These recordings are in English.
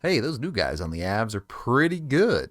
Hey, those new guys on the Avs are pretty good.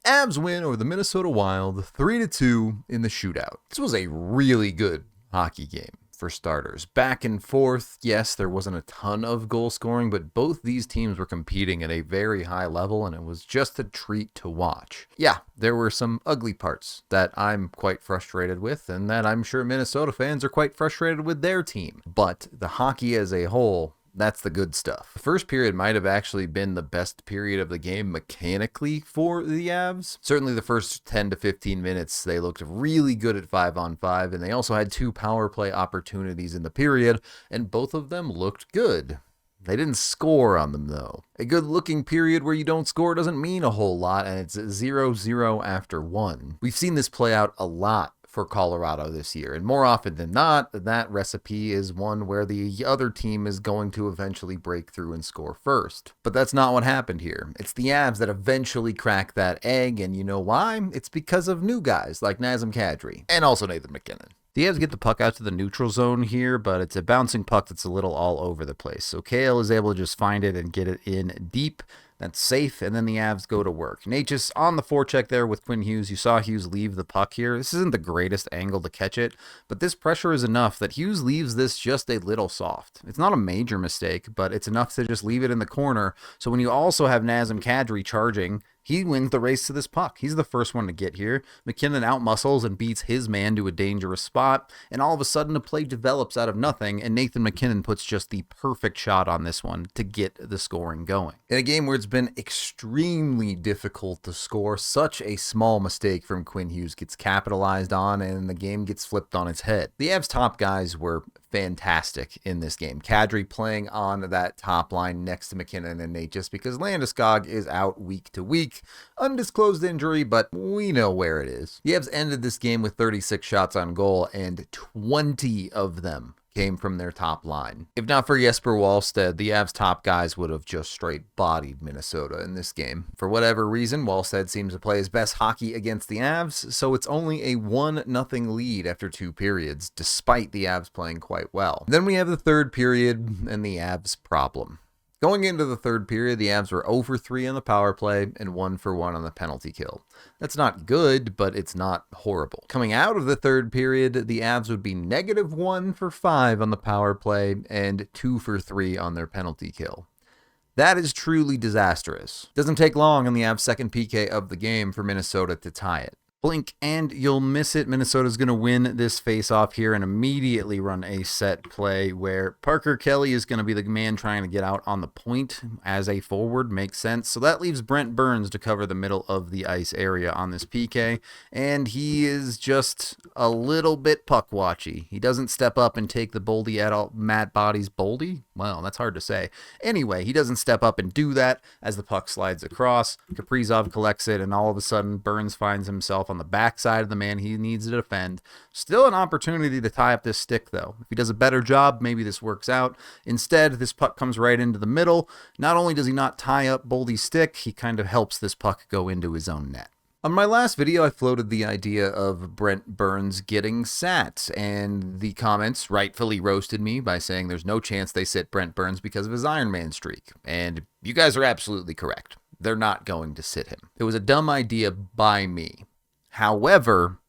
Avs win over the Minnesota Wild 3-2 in the shootout. This was a really good hockey game for starters. Back and forth, yes, there wasn't a ton of goal scoring, but both these teams were competing at a very high level, and it was just a treat to watch. Yeah, there were some ugly parts that I'm quite frustrated with, and that I'm sure Minnesota fans are quite frustrated with their team. But the hockey as a whole, that's the good stuff. The first period might have actually been the best period of the game mechanically for the Avs. Certainly the first 10 to 15 minutes, they looked really good at 5-on-5, and they also had 2 power play opportunities in the period, and both of them looked good. They didn't score on them, though. A good-looking period where you don't score doesn't mean a whole lot, and it's 0-0 after 1. We've seen this play out a lot for Colorado this year, and more often than not, that recipe is one where the other team is going to eventually break through and score first. But that's not what happened here. It's the Avs that eventually crack that egg, and you know why? It's because of new guys like Nazem Kadri, and also Nathan MacKinnon. The Avs get the puck out to the neutral zone here, but it's a bouncing puck that's a little all over the place. So Kale is able to just find it and get it in deep. That's safe, and then the Avs go to work. Nate just on the forecheck there with Quinn Hughes. You saw Hughes leave the puck here. This isn't the greatest angle to catch it, but this pressure is enough that Hughes leaves this just a little soft. It's not a major mistake, but it's enough to just leave it in the corner. So when you also have Nazem Kadri charging, he wins the race to this puck. He's the first one to get here. MacKinnon outmuscles and beats his man to a dangerous spot, and all of a sudden a play develops out of nothing, and Nathan MacKinnon puts just the perfect shot on this one to get the scoring going. In a game where it's been extremely difficult to score, such a small mistake from Quinn Hughes gets capitalized on, and the game gets flipped on its head. The Avs' top guys were fantastic in this game. Kadri playing on that top line next to MacKinnon and Nate just because Landeskog is out week to week. Undisclosed injury, but we know where it is. The Avs ended this game with 36 shots on goal, and 20 of them came from their top line. If not for Jesper Wallstedt, the Avs' top guys would have just straight bodied Minnesota in this game. For whatever reason, Wallstedt seems to play his best hockey against the Avs, so it's only a 1-0 lead after 2 periods, despite the Avs playing quite well. Then we have the third period and the Avs' problem. Going into the third period, the Avs were 0-for-3 on the power play and 1-for-1 on the penalty kill. That's not good, but it's not horrible. Coming out of the third period, the Avs would be -1-for-5 on the power play and 2-for-3 on their penalty kill. That is truly disastrous. Doesn't take long on the Avs' second PK of the game for Minnesota to tie it. Blink and you'll miss it. Minnesota's going to win this face-off here and immediately run a set play where Parker Kelly is going to be the man trying to get out on the point as a forward. Makes sense. So that leaves Brent Burns to cover the middle of the ice area on this PK, and he is just a little bit puck-watchy. He doesn't step up and take the boldy at all. Matt Body's boldy? Well, that's hard to say. Anyway, he doesn't step up and do that as the puck slides across. Kaprizov collects it, and all of a sudden Burns finds himself on the backside of the man he needs to defend. Still an opportunity to tie up this stick, though. If he does a better job, maybe this works out. Instead, this puck comes right into the middle. Not only does he not tie up Boldy's stick, he kind of helps this puck go into his own net. On my last video, I floated the idea of Brent Burns getting sat, and the comments rightfully roasted me by saying there's no chance they sit Brent Burns because of his Ironman streak. And you guys are absolutely correct. They're not going to sit him. It was a dumb idea by me. However,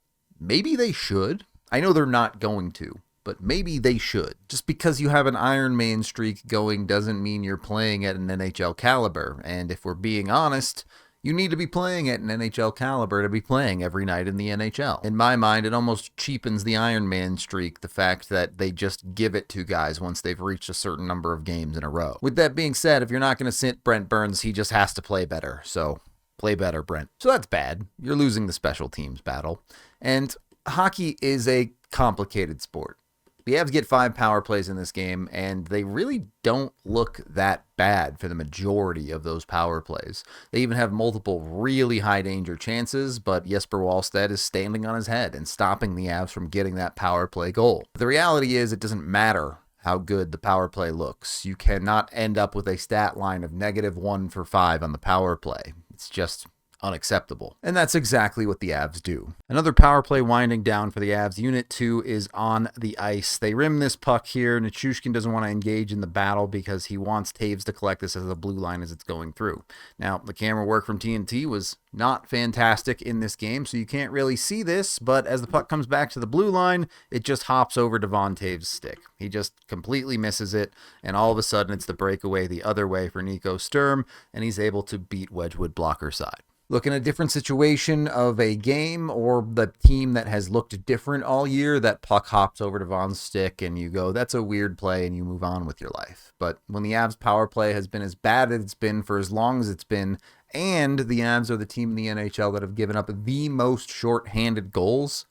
maybe they should. I know they're not going to, but maybe they should. Just because you have an Ironman streak going doesn't mean you're playing at an NHL caliber. And if we're being honest, you need to be playing at an NHL caliber to be playing every night in the NHL. In my mind, it almost cheapens the Ironman streak, the fact that they just give it to guys once they've reached a certain number of games in a row. With that being said, if you're not going to sit Brent Burns, he just has to play better. So play better, Brent. So that's bad. You're losing the special teams battle. And hockey is a complicated sport. The Avs get 5 power plays in this game, and they really don't look that bad for the majority of those power plays. They even have multiple really high danger chances, but Jesper Wallstedt is standing on his head and stopping the Avs from getting that power play goal. But the reality is it doesn't matter how good the power play looks. You cannot end up with a stat line of -1-for-5 on the power play. It's just unacceptable. And that's exactly what the Avs do. Another power play winding down for the Avs. Unit 2 is on the ice. They rim this puck here. Nichushkin doesn't want to engage in the battle because he wants Taves to collect this as a blue line as it's going through. Now, the camera work from TNT was not fantastic in this game, so you can't really see this, but as the puck comes back to the blue line, it just hops over Devon Taves' stick. He just completely misses it, and all of a sudden it's the breakaway the other way for Nico Sturm, and he's able to beat Wedgwood blocker side. Look, in a different situation of a game or the team that has looked different all year, that puck hops over Devon's stick and you go, that's a weird play, and you move on with your life. But when the Avs power play has been as bad as it's been for as long as it's been, and the Avs are the team in the NHL that have given up the most shorthanded goals,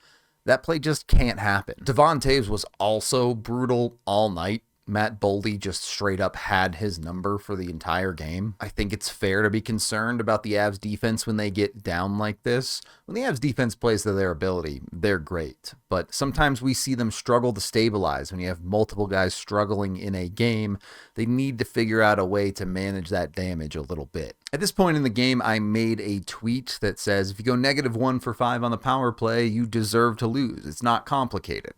that play just can't happen. Devon Taves was also brutal all night. Matt Boldy just straight up had his number for the entire game. I think it's fair to be concerned about the Avs defense when they get down like this. When the Avs defense plays to their ability, they're great. But sometimes we see them struggle to stabilize. When you have multiple guys struggling in a game, they need to figure out a way to manage that damage a little bit. At this point in the game, I made a tweet that says, if you go -1 for 5 on the power play, you deserve to lose. It's not complicated.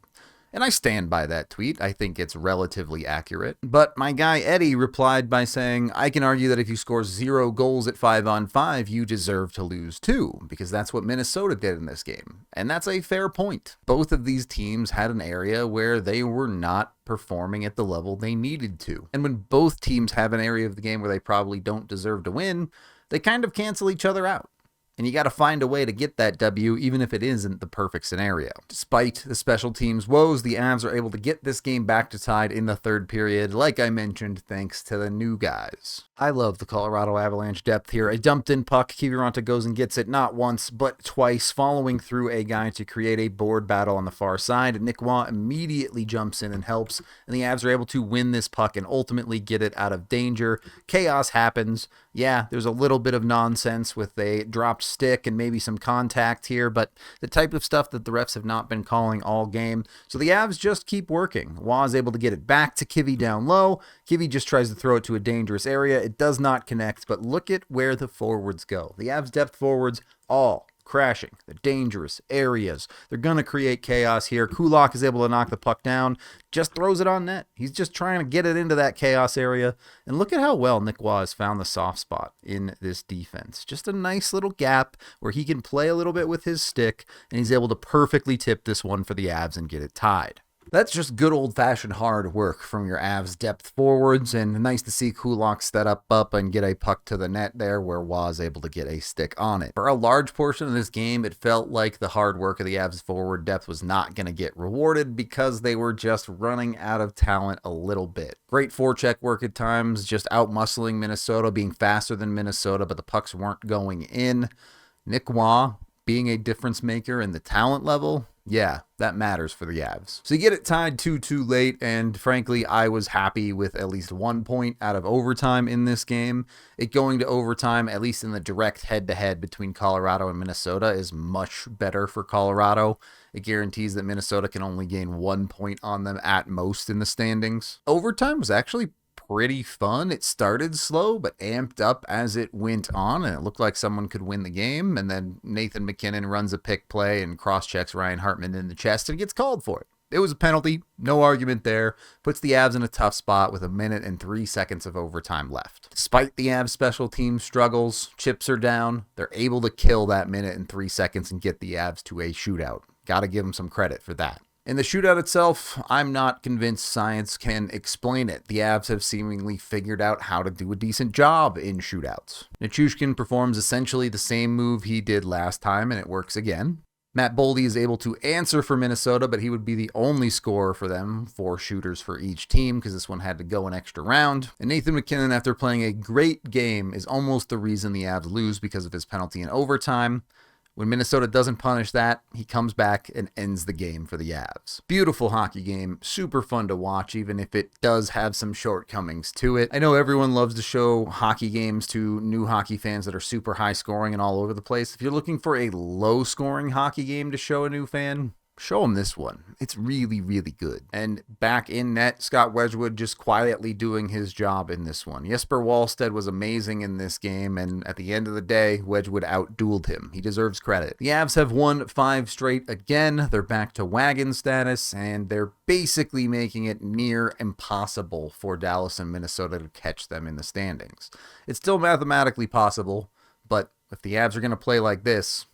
And I stand by that tweet. I think it's relatively accurate. But my guy Eddie replied by saying, I can argue that if you score 0 goals at 5-on-5, you deserve to lose too, because that's what Minnesota did in this game. And that's a fair point. Both of these teams had an area where they were not performing at the level they needed to. And when both teams have an area of the game where they probably don't deserve to win, they kind of cancel each other out. And you got to find a way to get that W, even if it isn't the perfect scenario. Despite the special teams' woes, the Avs are able to get this game back to tied in the third period, like I mentioned, thanks to the new guys. I love the Colorado Avalanche depth here. A dumped-in puck, Kiviranta goes and gets it not once, but twice, following through a guy to create a board battle on the far side. Nic Roy immediately jumps in and helps, and the Avs are able to win this puck and ultimately get it out of danger. Chaos happens. Yeah, there's a little bit of nonsense with a dropped stick and maybe some contact here, but the type of stuff that the refs have not been calling all game. So the Avs just keep working. Waz able to get it back to Kivy down low. Kivy just tries to throw it to a dangerous area. It does not connect, but look at where the forwards go. The Avs depth forwards all crashing the dangerous areas. They're going to create chaos here. Kulak is able to knock the puck down, just throws it on net. He's just trying to get it into that chaos area. And look at how well Nic Roy has found the soft spot in this defense. Just a nice little gap where he can play a little bit with his stick, and he's able to perfectly tip this one for the Avs and get it tied. That's just good old-fashioned hard work from your Avs depth forwards, and nice to see Kulak step up and get a puck to the net there where was able to get a stick on it. For a large portion of this game, it felt like the hard work of the Avs forward depth was not going to get rewarded because they were just running out of talent a little bit. Great forecheck work at times, just out-muscling Minnesota, being faster than Minnesota, but the pucks weren't going in. Nic Roy being a difference maker in the talent level, yeah, that matters for the Avs. So you get it tied 2-2 late, and frankly, I was happy with at least 1 point out of overtime in this game. It going to overtime, at least in the direct head-to-head between Colorado and Minnesota, is much better for Colorado. It guarantees that Minnesota can only gain 1 point on them at most in the standings. Overtime was actually pretty fun. It started slow, but amped up as it went on, and it looked like someone could win the game. And then Nathan MacKinnon runs a pick play and cross-checks Ryan Hartman in the chest and gets called for it. It was a penalty, no argument there. Puts the Avs in a tough spot with 1 minute and 3 seconds of overtime left. Despite the Avs special team struggles, chips are down. They're able to kill that 1 minute and 3 seconds and get the Avs to a shootout. Gotta give them some credit for that. In the shootout itself, I'm not convinced science can explain it. The Avs have seemingly figured out how to do a decent job in shootouts. Nichushkin performs essentially the same move he did last time, and it works again. Matt Boldy is able to answer for Minnesota, but he would be the only scorer for them, 4 shooters for each team, because this one had to go an extra round. And Nathan MacKinnon, after playing a great game, is almost the reason the Avs lose because of his penalty in overtime. When Minnesota doesn't punish that, he comes back and ends the game for the Avs. Beautiful hockey game, super fun to watch, even if it does have some shortcomings to it. I know everyone loves to show hockey games to new hockey fans that are super high scoring and all over the place. If you're looking for a low scoring hockey game to show a new fan, show him this one. It's really, really good. And back in net, Scott Wedgwood just quietly doing his job in this one. Jesper Wallstedt was amazing in this game, and at the end of the day, Wedgwood outdueled him. He deserves credit. The Avs have won 5 straight again. They're back to wagon status, and they're basically making it near impossible for Dallas and Minnesota to catch them in the standings. It's still mathematically possible, but if the Avs are going to play like this,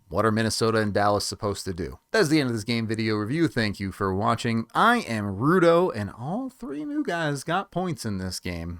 what are Minnesota and Dallas supposed to do? That's the end of this game video review. Thank you for watching. I am Rudo, and all 3 new guys got points in this game.